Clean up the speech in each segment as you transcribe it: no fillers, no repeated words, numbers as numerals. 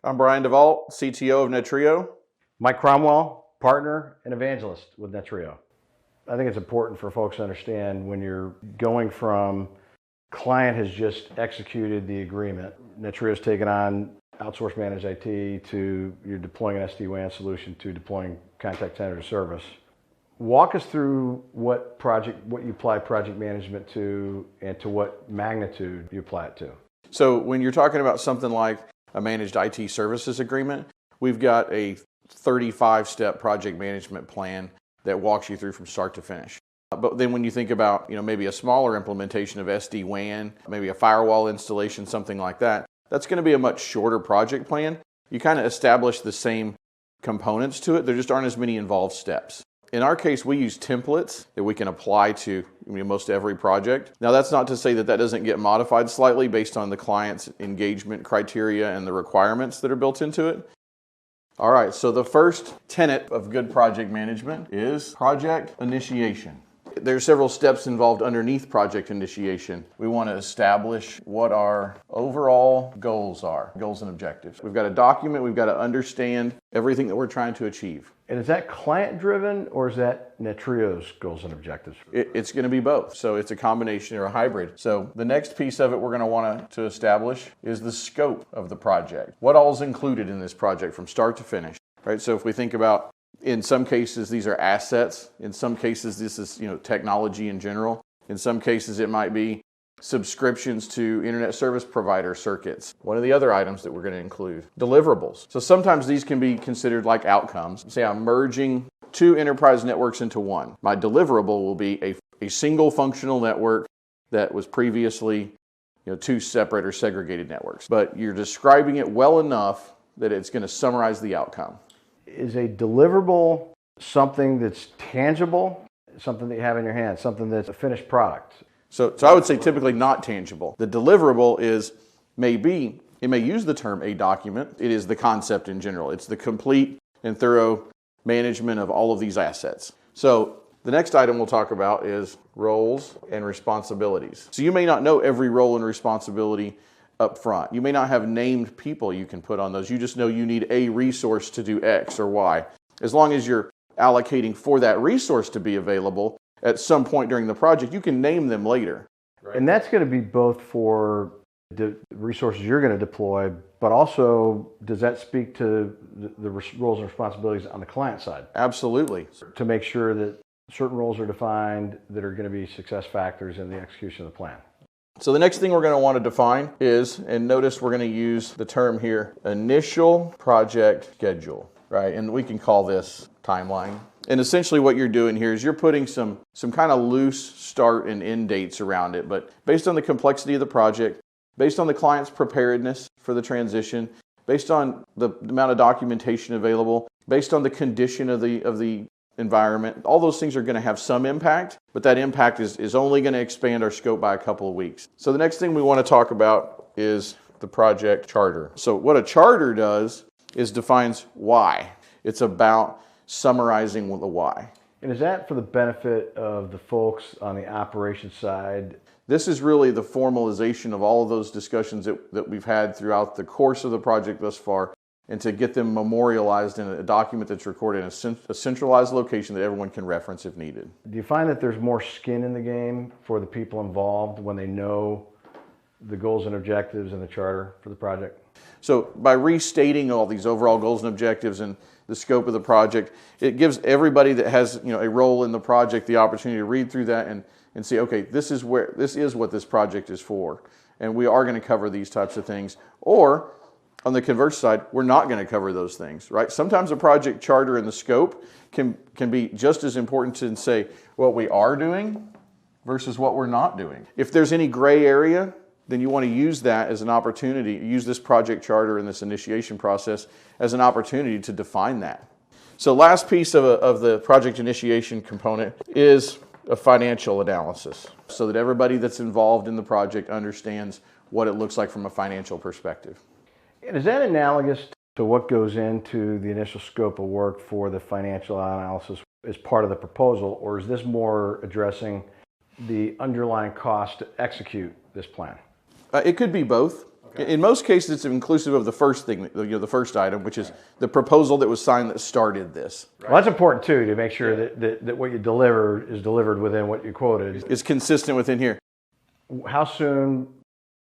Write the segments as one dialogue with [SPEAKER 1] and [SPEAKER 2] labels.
[SPEAKER 1] I'm Brian DeVault, CTO of Netrio.
[SPEAKER 2] Mike Cromwell, partner and evangelist with Netrio. I think it's important for folks to understand when you're going from client has just executed the agreement, Netrio's taken on outsourced managed IT to you're deploying an SD-WAN solution to deploying contact center to service. Walk us through what you apply project management to and to what magnitude you apply it to.
[SPEAKER 1] So when you're talking about something like a managed IT services agreement, we've got a 35-step project management plan that walks you through from start to finish. But then when you think about, maybe a smaller implementation of SD-WAN, maybe a firewall installation, something like that, that's going to be a much shorter project plan. You kind of establish the same components to it. There just aren't as many involved steps. In our case, we use templates that we can apply to most every project. Now, that's not to say that doesn't get modified slightly based on the client's engagement criteria and the requirements that are built into it. All right, so the first tenet of good project management is project initiation. There's several steps involved underneath project initiation. We want to establish what our overall goals are, goals and objectives. We've got to document, we've got to understand everything that we're trying to achieve.
[SPEAKER 2] And is that client-driven or is that Netrio's goals and objectives?
[SPEAKER 1] It's going to be both. So it's a combination or a hybrid. So the next piece of it we're going to want to establish is the scope of the project. What all is included in this project from start to finish, right? So if we think about, in some cases, these are assets. In some cases, this is technology in general. In some cases, it might be subscriptions to internet service provider circuits. One of the other items that we're going to include, deliverables. So sometimes these can be considered like outcomes. Say I'm merging two enterprise networks into one. My deliverable will be a single functional network that was previously two separate or segregated networks. But you're describing it well enough that it's going to summarize the outcome.
[SPEAKER 2] Is a deliverable something that's tangible, something that you have in your hand, something that's a finished product?
[SPEAKER 1] So I would say typically not tangible. The deliverable it may use the term a document. It is the concept in general. It's the complete and thorough management of all of these assets. So the next item we'll talk about is roles and responsibilities. So you may not know every role and responsibility up front. You may not have named people you can put on those. You just know you need a resource to do X or Y. As long as you're allocating for that resource to be available at some point during the project, you can name them later.
[SPEAKER 2] Right. And that's going to be both for the resources you're going to deploy, but also does that speak to the roles and responsibilities on the client side?
[SPEAKER 1] Absolutely.
[SPEAKER 2] To make sure that certain roles are defined that are going to be success factors in the execution of the plan.
[SPEAKER 1] So the next thing we're going to want to define is, and notice we're going to use the term here, initial project schedule, right? And we can call this timeline. And essentially what you're doing here is you're putting some kind of loose start and end dates around it, but based on the complexity of the project, based on the client's preparedness for the transition, based on the amount of documentation available, based on the condition of the environment, all those things are going to have some impact, but that impact is only going to expand our scope by a couple of weeks. So the next thing we want to talk about is the project charter. So what a charter does is defines why. It's about summarizing the why.
[SPEAKER 2] And is that for the benefit of the folks on the operations side?
[SPEAKER 1] This is really the formalization of all of those discussions that we've had throughout the course of the project thus far, and to get them memorialized in a document that's recorded in a centralized location that everyone can reference if needed.
[SPEAKER 2] Do you find that there's more skin in the game for the people involved when they know the goals and objectives and the charter for the project?
[SPEAKER 1] So by restating all these overall goals and objectives and the scope of the project, it gives everybody that has a role in the project the opportunity to read through that and see, okay, this is what this project is for, and we are going to cover these types of things. Or on the converse side, we're not going to cover those things, right? Sometimes a project charter and the scope can be just as important to say what we are doing versus what we're not doing. If there's any gray area, then you want to use that as an opportunity, use this project charter and this initiation process as an opportunity to define that. So last piece of the project initiation component is a financial analysis, so that everybody that's involved in the project understands what it looks like from a financial perspective.
[SPEAKER 2] And is that analogous to what goes into the initial scope of work for the financial analysis as part of the proposal, or is this more addressing the underlying cost to execute this plan?
[SPEAKER 1] It could be both. In most cases, it's inclusive of the first thing, the first item, which is the proposal that was signed that started this.
[SPEAKER 2] Well, that's important too, to make sure that what you deliver is delivered within what you quoted.
[SPEAKER 1] It's consistent within here.
[SPEAKER 2] How soon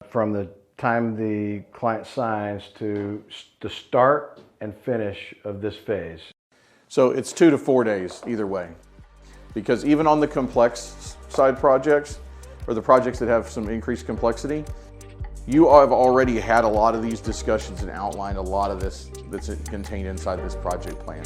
[SPEAKER 2] from the time the client signs to the start and finish of this phase?
[SPEAKER 1] So it's 2 to 4 days either way. Because even on the complex side projects, or the projects that have some increased complexity, you have already had a lot of these discussions and outlined a lot of this that's contained inside this project plan.